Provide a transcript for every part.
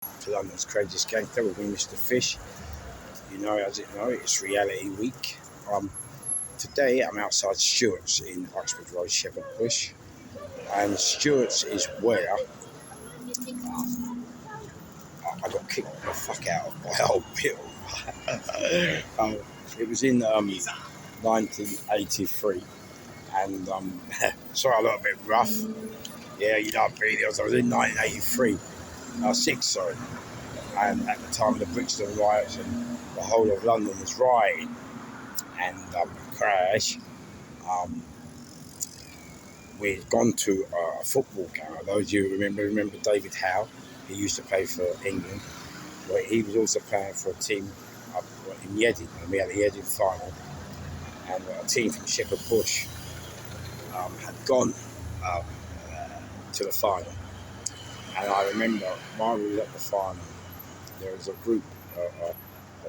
to London's craziest gangster with me, Mr. Fish. You know, as it know, it's reality week. Today I'm outside Stewart's in Oxford Road, Shepherd Bush, and Stewart's is where I got kicked the fuck out of by old Bill. It was in 1983, and sorry, a little bit rough. Yeah, you know, I was in 1983. Six, sorry. And at the time of the Brixton riots and the whole of London was rioting and crash, we'd gone to a football game. Those of you who remember David Howe, he used to play for England. Well, he was also playing for a team up in Yeading, and we had the Yeading final. And a team from Shepherd Bush had gone to the final. And I remember while we were at the final, there was a group of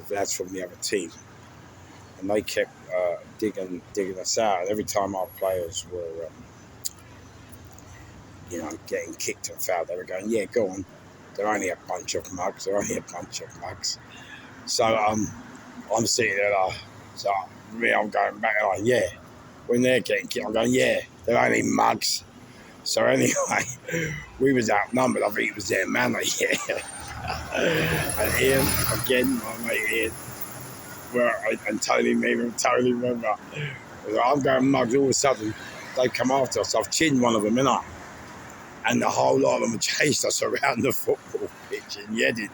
lads from the other team, and they kept digging us out. And every time our players were, getting kicked and fouled, they were going, "Yeah, go on. They're only a bunch of mugs. They're only a bunch of mugs." So I'm sitting there, so I'm going back, like, yeah. When they're getting kicked, I'm going, yeah, they're only mugs. So anyway, we was outnumbered. I think it was their manner, yeah. And Ian, again, my mate Ian, and Tony remember. I'm going mugs. All of a sudden, they come after us. I've chinned one of them, innit? And the whole lot of them chased us around the football pitch in Yeading.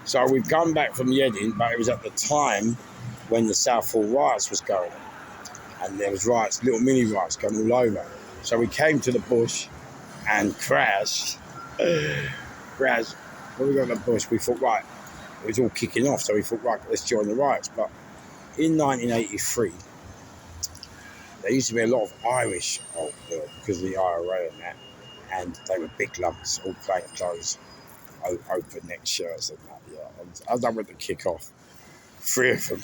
So we've come back from Yeading, but it was at the time when the Southall riots was going on. And there was riots, little mini riots going all over. So we came to the bush and crashed. When we got to the bush, we thought, right, it was all kicking off. So we thought, right, let's join the riots. But in 1983, there used to be a lot of Irish because of the IRA and that. And they were big lumps, all plain clothes, open neck shirts and that. Yeah, as I went to kick off, three of them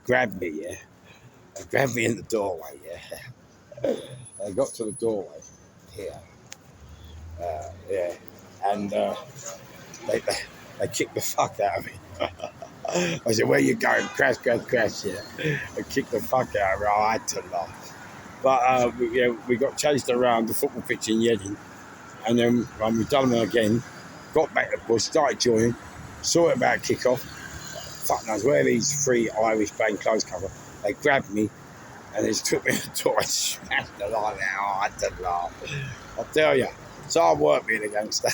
grabbed me. Yeah, they grabbed me in the doorway. Yeah, they got to the doorway here. Yeah, and they kicked the fuck out of me. I said, "Where you going? Crash, yeah." They kicked the fuck out of me. I had to laugh. But we got chased around the football pitch in Yeading, and then when we done them again, got back to the bush, started joining, saw it about kick-off. Fuck knows where these three Irish plain clothes come from. They grabbed me and they took me to the door and smashed the line out. I had to laugh. I'll tell you, it's hard work being a gangster.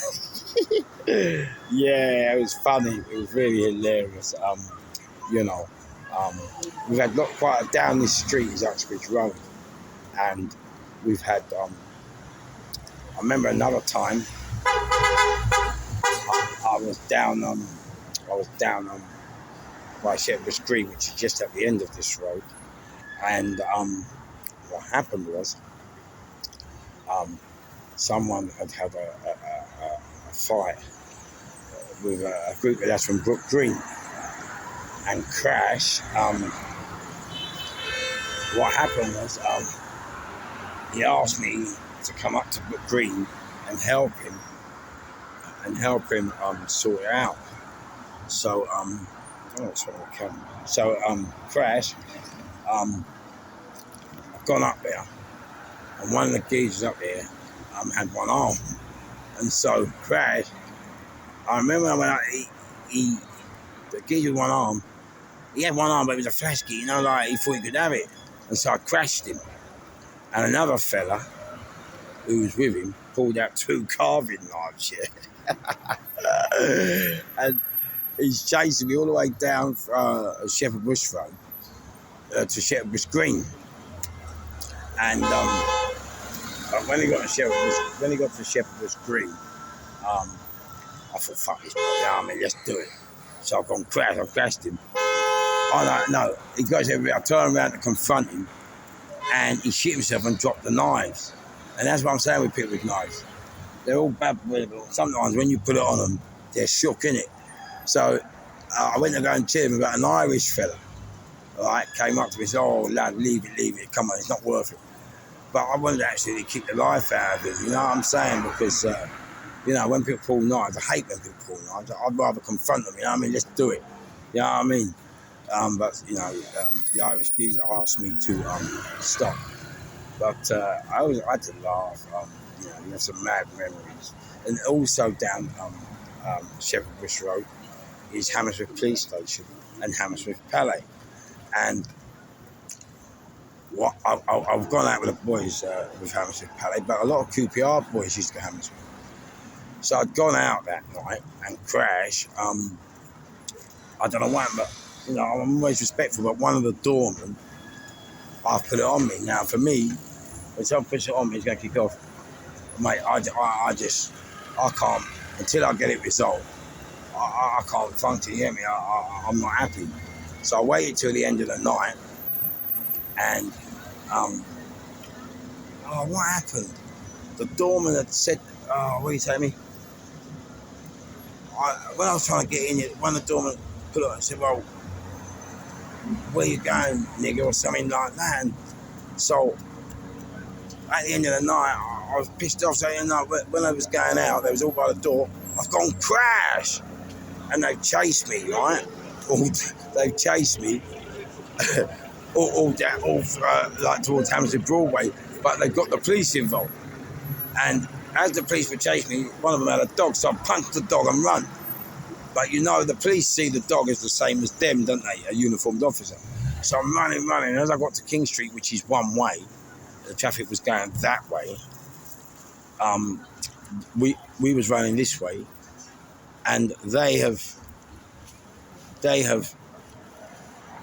Yeah, it was funny. It was really hilarious. We've had quite down this street is Uxbridge Road. And we've had, I remember another time, I was down by Shepherd's Green, which is just at the end of this road. And what happened was, someone had a fight with a group of lads from Brook Green. And Crash, what happened was, he asked me to come up to Brook Green and help him sort it out. So Crash, I've gone up there, and one of the geezers up there had one arm, and so Crash, I remember when the geezer with one arm, he had one arm, but it was a flash key, like he thought he could have it, and so I crashed him. And another fella who was with him pulled out two carving knives, yeah. And he's chasing me all the way down Shepherd Bush Road to Shepherd Bush Green. And when he got to Shepherd Bush Green, I thought, fuck this, let's do it. So I've crashed him. No, he goes everywhere. I turn around to confront him. And he shit himself and dropped the knives. And that's what I'm saying with people with knives. They're all bad, but sometimes when you put it on them, they're shook, innit? So I went to go and cheer him about an Irish fella. Right, came up to me and said, "Oh, lad, leave it, come on, it's not worth it." But I wanted to actually kick the life out of him, you know what I'm saying? Because You know, when people pull knives, I hate when people pull knives. I'd rather confront them, you know what I mean? Let's do it. You know what I mean? But, you know, the Irish geezer asked me to stop. But I always had to laugh. You know, you have some mad memories. And also down Shepherd Bush Road is Hammersmith Police Station and Hammersmith Palais. And I've gone out with the boys with Hammersmith Palais, but a lot of QPR boys used to go Hammersmith. So I'd gone out that night and crashed. I don't know why, but you know, I'm always respectful. But one of the doormen, I've put it on me. Now, for me, when someone puts it on me, it's going to kick off. Mate, I can't until I get it resolved. I can't function. You hear me? I'm not happy. So I waited till the end of the night, and what happened? The doorman had said, "Oh, what are you telling me?" When I was trying to get in, one of the doormen put it on and said, "Well, where you going, nigga?" or something like that. And so at the end of the night, I was pissed off. Saying, "No, when I was going out, they was all by the door. I've gone crash, and they've chased me, right? They've chased me." all like towards Hammersmith Broadway, but they got the police involved. And as the police were chasing me, one of them had a dog, so I punched the dog and run. But you know, the police see the dog as the same as them, don't they? A uniformed officer. So I'm running. And as I got to King Street, which is one way, the traffic was going that way. We was running this way, and they have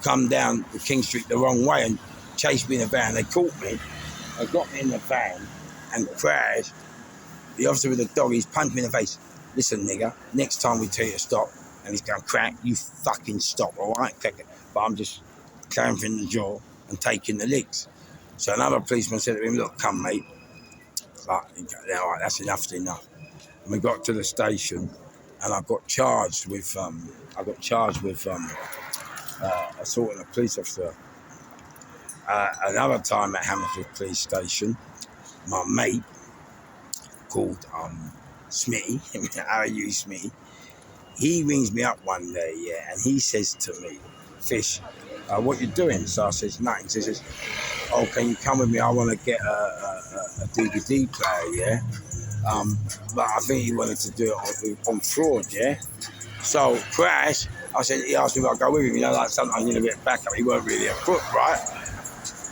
come down the King Street the wrong way and chased me in a van. They caught me. They got me in the van and crashed. The officer with the dog, he's punched me in the face. "Listen, nigga, next time we tell you to stop," and he's going, "Crack, you fucking stop, all right?" But I'm just clamping the jaw and taking the licks. So another policeman said to him, "Look, come, mate." But, all right, that's enough. And we got to the station, and I got charged with assaulting a police officer. Another time at Hammersmith Police Station, my mate called Smitty, R.U. Smitty, he rings me up one day, yeah, and he says to me, "Fish, what you doing?" So I says, "Nothing." So he says, "Oh, can you come with me? I want to get a DVD player, yeah? But I think he wanted to do it on fraud, yeah?" So, crash, he asked me if I'd go with him. You know, like sometimes you need a bit of backup. He weren't really a crook, right?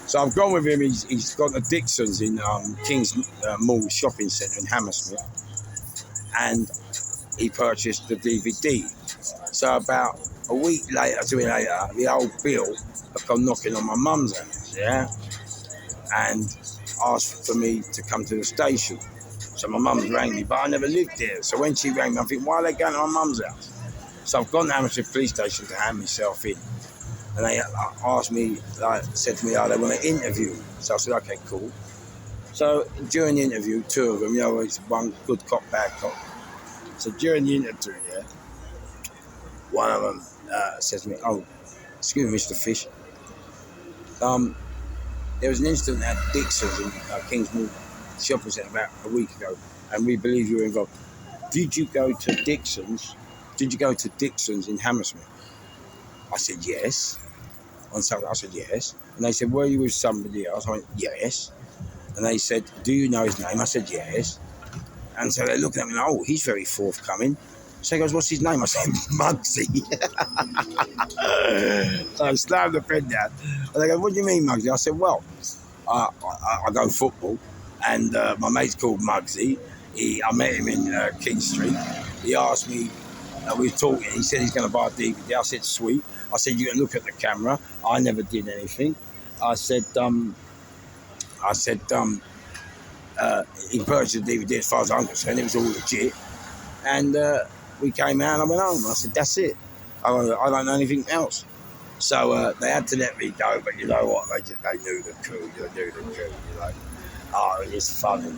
So I've gone with him. He's got the Dixons in King's Mall Shopping Centre in Hammersmith. And he purchased the DVD. So about a week later, the old Bill had come knocking on my mum's house, yeah? And asked for me to come to the station. So my mum's rang me, but I never lived there. So when she rang me, I'm thinking, why are they going to my mum's house? So I've gone to Hammersmith Police Station to hand myself in. And they asked me, said to me, "Oh, they want to interview." So I said, "Okay, cool." So during the interview, two of them, you know, it's one good cop, bad cop. So during the interview, yeah, one of them says to me, "Oh, excuse me, Mr. Fish. There was an incident at Dixon's in King's Mall Shopping Centre about a week ago, and we believe you were involved. Did you go to Dixon's? Did you go to Dixon's in Hammersmith?" I said, "Yes." On Saturday, I said, "Yes." And they said, "Were you with somebody else?" I went, "Yes." And they said, "Do you know his name?" I said, "Yes." And so they're looking at me like, "Oh, he's very forthcoming." So he goes, "What's his name?" I said, "Muggsy." So I slammed the pen down. And they go, "What do you mean, Muggsy?" I said, "Well, I go football, and my mate's called Muggsy. I met him in King Street. He asked me, we were talking, he said he's going to buy a DVD. I said, sweet. I said, you can look at the camera. I never did anything. I said, he purchased the DVD as far as I'm concerned. It was all legit. And we came out and I went home. I said, that's it. I don't know anything else. So they had to let me go, but you know what? They knew the crew. You know. Oh, it was funny.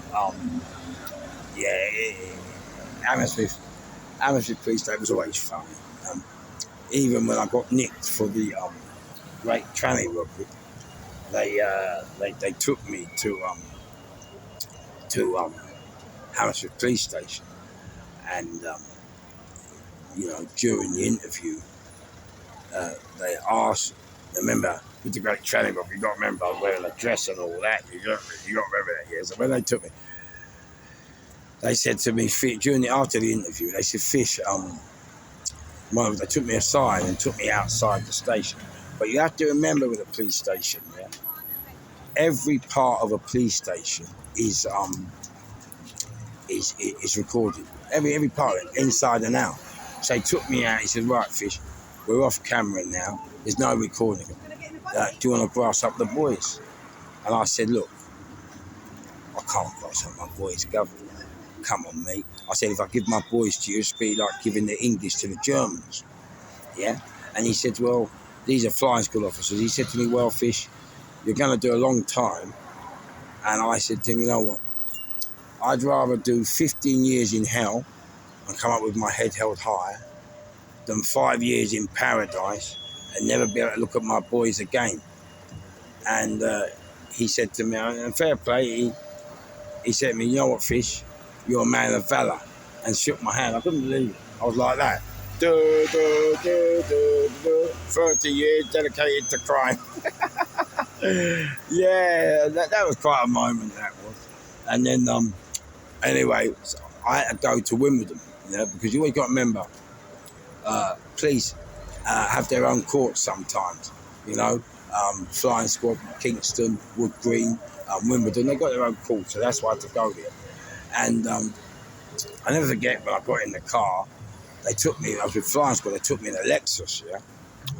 Hammersmith Police Station was always funny. Even when I got nicked for the Great Tranny robbery, they took me to Hammersmith Police Station, And during the interview, they asked. Remember, with the great training off, you got to remember I was wearing a dress and all that. You got to remember that, yeah. So when they took me, they said to me after the interview, they said, Fish, they took me aside and took me outside the station. But you have to remember with a police station, yeah, every part of a police station is recorded. Every part of it, inside and out. So he took me out. He said, "Right, Fish, we're off camera now. There's no recording. Do you want to brass up the boys?" And I said, "Look, I can't brass up my boys, Governor. Come on, mate." I said, "If I give my boys to you, it'd be like giving the English to the Germans." Yeah? And he said, "Well, these are flying school officers." He said to me, "Well, Fish, you're going to do a long time." And I said to him, "You know what? I'd rather do 15 years in hell and come up with my head held high than 5 years in paradise and never be able to look at my boys again." And he said to me, and fair play, he said to me, "You know what, Fish? You're a man of valour," and shook my hand. I couldn't believe it. I was like that. 30 years dedicated to crime. Yeah, that was quite a moment, that was. And then, anyway, so I had to go to Wimbledon, because you always got to remember, police have their own courts sometimes, Flying Squad, Kingston, Wood Green, Wimbledon, they got their own courts, so that's why I had to go there. And I never forget when I got in the car, they took me, I was with Flying Squad, they took me in a Lexus,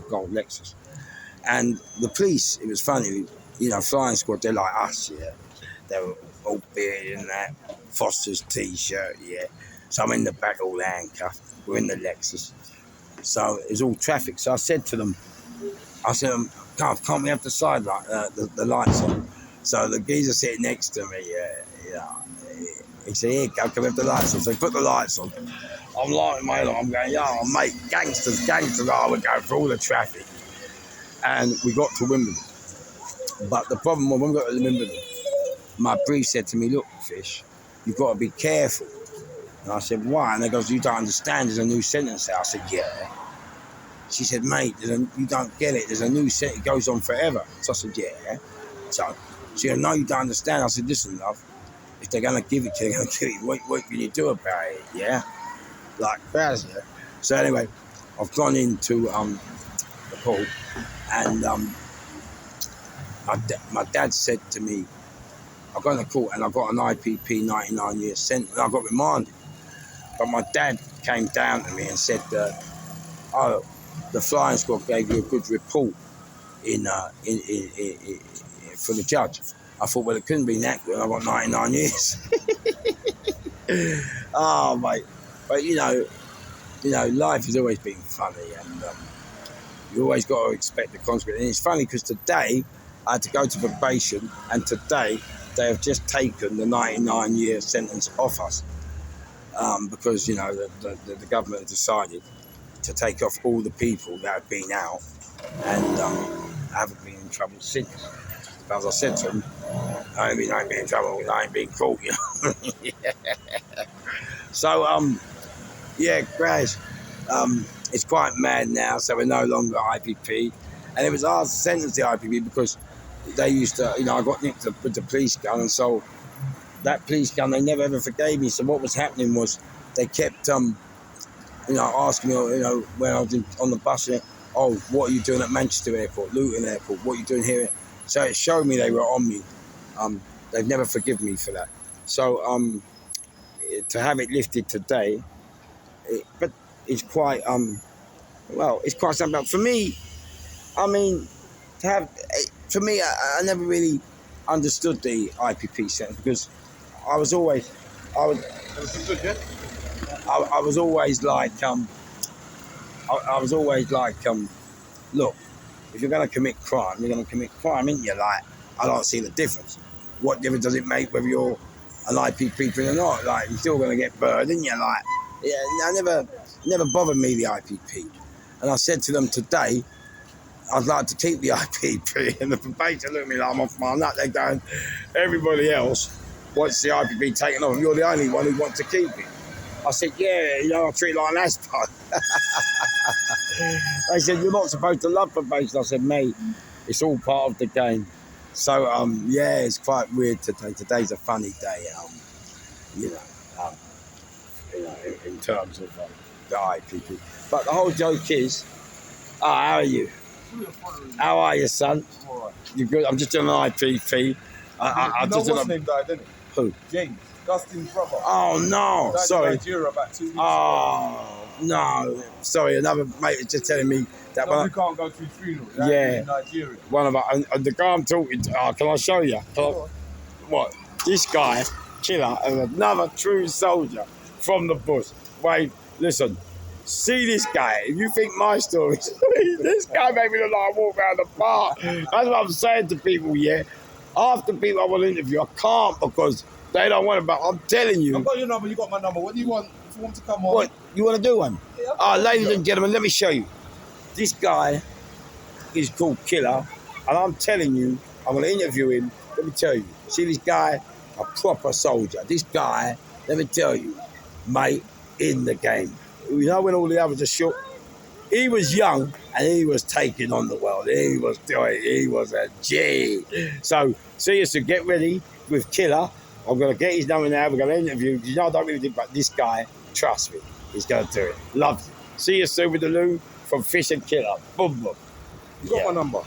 gold Lexus. And the police, it was funny, Flying Squad, they're like us, they were all bearded and that, Foster's t-shirt, So I'm in the back all handcuffed, we're in the Lexus. So it was all traffic. So I said to them, can't we have the side light, the lights on? So the geezer sitting next to me, he said, "Here, can we have the lights on?" So he put the lights on. I'm lighting my head on, I'm going, "Yo, mate, gangsters, oh, we're going through all the traffic." And we got to Wimbledon. But the problem was, when we got to Wimbledon, my brief said to me, "Look, Fish, you've got to be careful." And I said, "Why?" And they goes, "You don't understand, there's a new sentence there." I said, "Yeah." She said, "Mate, you don't get it, there's a new sentence, it goes on forever." So I said, "Yeah." So she said, "No, you don't understand." I said, "Listen, love, if they're going to give it to you, they're going to give it. What can you do about it, yeah?" Like, that, yeah. So anyway, I've gone into the pool, and my dad said to me, I got in the court and I got an IPP 99-year sentence, and I got remanded. But my dad came down to me and said, "Oh, the Flying Squad gave you a good report for the judge." I thought, well, it couldn't be that good. I got 99 years. Oh, mate. But, life has always been funny, and you always got to expect the consequence. And it's funny because today I had to go to probation, and today they have just taken the 99-year sentence off us because, the government decided to take off all the people that have been out and haven't been in trouble since. But as I said to them, I ain't been in trouble because I ain't been caught, So, Crash, it's quite mad now, so we're no longer IPP. And it was hard to sentence the IPP because they used to, I got nicked with the police gun, and so that police gun, they never ever forgave me. So what was happening was they kept, asking me, when I was on the bus, "Oh, what are you doing at Manchester Airport, Luton Airport? What are you doing here?" So it showed me they were on me. They've never forgiven me for that. So to have it lifted today, but it's quite, it's quite something. But for me, I never really understood the IPP sentence because I was always like, look, if you're going to commit crime, you're going to commit crime, ain't you? Like, I don't see the difference. What difference does it make whether you're an IPP or not? Like, you're still going to get burned, ain't you? Like, I never bothered me, the IPP. And I said to them today, I'd like to keep the IPP, and the probation looked at me like I'm off my nut. They're going, everybody else wants the IPP taken off, and you're the only one who wants to keep it. I said, yeah, you know, I treat it like an asphalt. They said, you're not supposed to love probation. I said, mate, it's all part of the game. So, yeah, it's quite weird today. Today's a funny day, you know, in terms of the IPP. But the whole joke is, how are you? How are you, son? All right. You good? I'm just doing an IPP. You know what's name died, didn't it? Who? James, Dustin's brother. Oh, no. Died Sorry. in Nigeria about 2 weeks ago. Oh, no. Sorry, another mate is just telling me that No, we can't go to his funeral. Yeah. In Nigeria. one of our, and the guy I'm talking to, can I show you? What? This guy, killer, and another true soldier from the bush. Wait, listen. See this guy. If you think my story, this guy made me look like I walk around the park. That's what I'm saying to people, yeah. After people I want to interview, I can't because they don't want it, but I'm telling you. I've got your number, you got my number. What do you want? If you want to come on. What? You want to do one? Yeah, ladies and gentlemen, let me show you. This guy is called Killer, and I'm telling you, I'm going to interview him. Let me tell you. See this guy? A proper soldier. This guy, let me tell you, mate, in the game. You know when all the others are shook? He was young and he was taking on the world. He was a G. So, see you, so get ready with Killer. I'm going to get his number now. We're going to interview. You know, I don't really think, but this guy, trust me, he's going to do it. Love you. See you soon with the Lou from Fish and Killer. Boom, boom. You got my number.